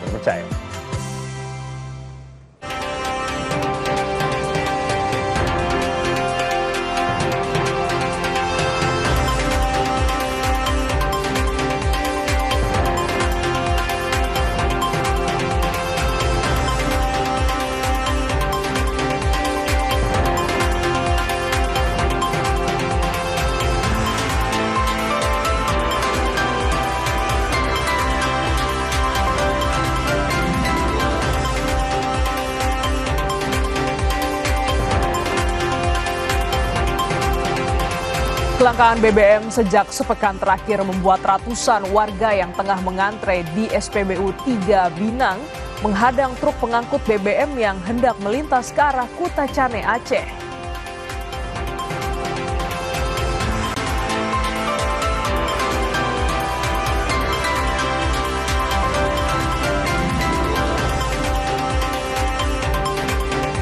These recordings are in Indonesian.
terpercaya. Kelangkaan BBM sejak sepekan terakhir membuat ratusan warga yang tengah mengantre di SPBU 3 Binang menghadang truk pengangkut BBM yang hendak melintas ke arah Kutacane, Aceh.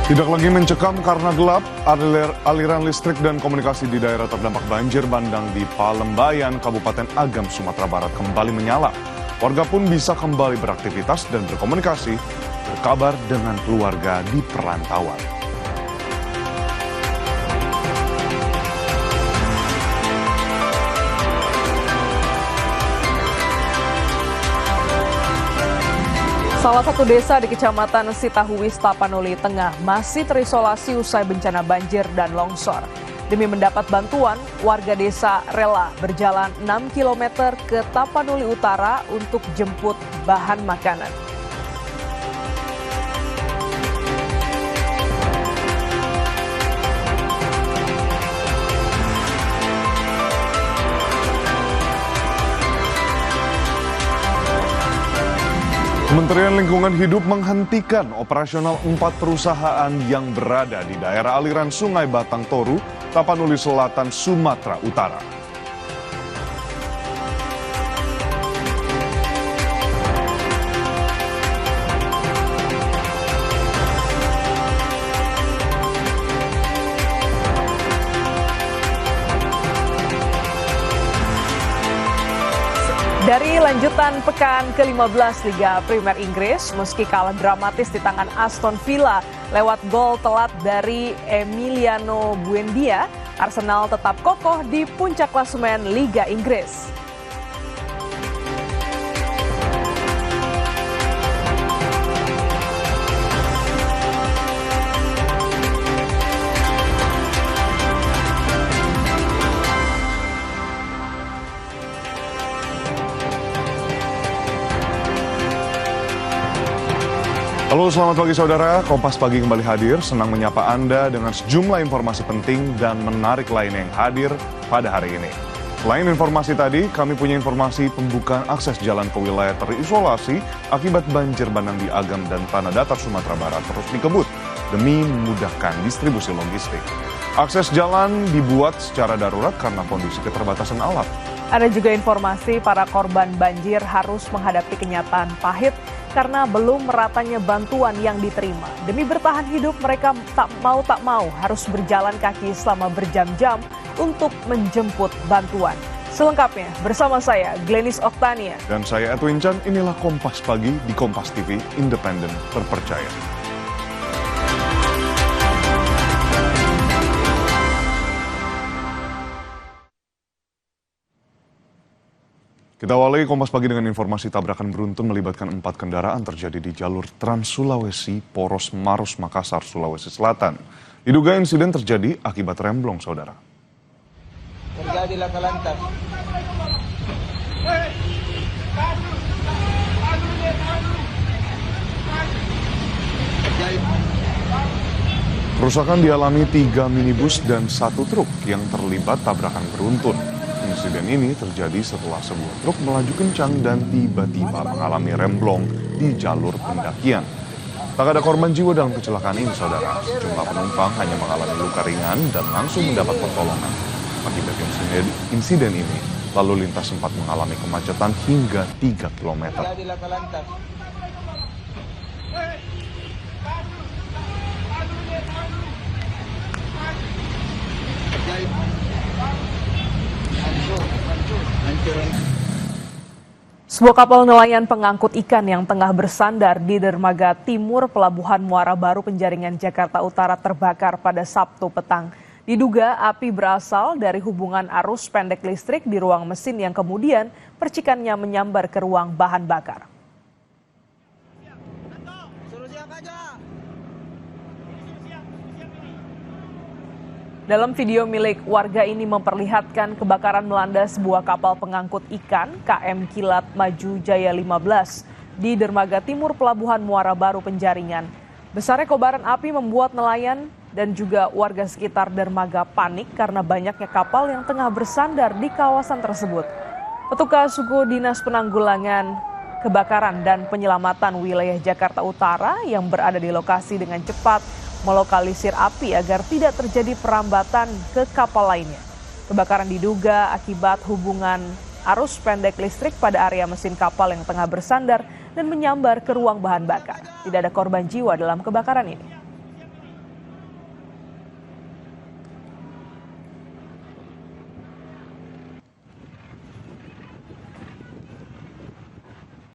Tidak lagi mencekam karena gelap, aliran listrik dan komunikasi di daerah terdampak banjir bandang di Palembayan, Kabupaten Agam, Sumatera Barat kembali menyala. Warga pun bisa kembali beraktivitas dan berkomunikasi, berkabar dengan keluarga di perantauan. Salah satu desa di Kecamatan Sitahuis, Tapanuli Tengah masih terisolasi usai bencana banjir dan longsor. Demi mendapat bantuan, warga desa rela berjalan 6 km ke Tapanuli Utara untuk jemput bahan makanan. Kementerian Lingkungan Hidup menghentikan operasional 4 perusahaan yang berada di daerah aliran Sungai Batang Toru, Tapanuli Selatan, Sumatera Utara. Dari lanjutan pekan ke-15 Liga Premier Inggris, meski kalah dramatis di tangan Aston Villa lewat gol telat dari Emiliano Buendia, Arsenal tetap kokoh di puncak klasemen Liga Inggris. Halo, selamat pagi saudara. Kompas Pagi kembali hadir, senang menyapa Anda dengan sejumlah informasi penting dan menarik lain yang hadir pada hari ini. Selain informasi tadi, kami punya informasi pembukaan akses jalan ke wilayah terisolasi akibat banjir bandang di Agam dan Tanah Datar Sumatera Barat terus dikebut demi memudahkan distribusi logistik. Akses jalan dibuat secara darurat karena kondisi keterbatasan alat. Ada juga informasi para korban banjir harus menghadapi kenyataan pahit karena belum meratanya bantuan yang diterima. Demi bertahan hidup, mereka tak mau harus berjalan kaki selama berjam-jam untuk menjemput bantuan. Selengkapnya bersama saya, Glenis Oktania. Dan saya Edwin Chan, inilah Kompas Pagi di Kompas TV, independen, terpercaya. Kita awali Kompas Pagi dengan informasi tabrakan beruntun melibatkan 4 kendaraan terjadi di jalur Trans Sulawesi, Poros Maros, Makassar, Sulawesi Selatan. Diduga insiden terjadi akibat remblong, saudara. Terjadi laka lantas. Kerusakan dialami 3 minibus dan 1 truk yang terlibat tabrakan beruntun. Insiden ini terjadi setelah sebuah truk melaju kencang dan tiba-tiba mengalami remblong di jalur pendakian. Tak ada korban jiwa dalam kecelakaan ini, saudara. Sejumlah penumpang hanya mengalami luka ringan dan langsung mendapat pertolongan. Akibat insiden ini, lalu lintas sempat mengalami kemacetan hingga 3 km. Terjadi laka lantas. Sebuah kapal nelayan pengangkut ikan yang tengah bersandar di dermaga timur Pelabuhan Muara Baru Penjaringan Jakarta Utara terbakar pada Sabtu petang. Diduga api berasal dari hubungan arus pendek listrik di ruang mesin yang kemudian percikannya menyambar ke ruang bahan bakar. Dalam video milik warga ini memperlihatkan kebakaran melanda sebuah kapal pengangkut ikan KM Kilat Maju Jaya 15 di dermaga timur Pelabuhan Muara Baru Penjaringan. Besarnya kobaran api membuat nelayan dan juga warga sekitar dermaga panik karena banyaknya kapal yang tengah bersandar di kawasan tersebut. Petugas suku Dinas Penanggulangan Kebakaran dan Penyelamatan Wilayah Jakarta Utara yang berada di lokasi dengan cepat melokalisir api agar tidak terjadi perambatan ke kapal lainnya. Kebakaran diduga akibat hubungan arus pendek listrik pada area mesin kapal yang tengah bersandar dan menyambar ke ruang bahan bakar. Tidak ada korban jiwa dalam kebakaran ini.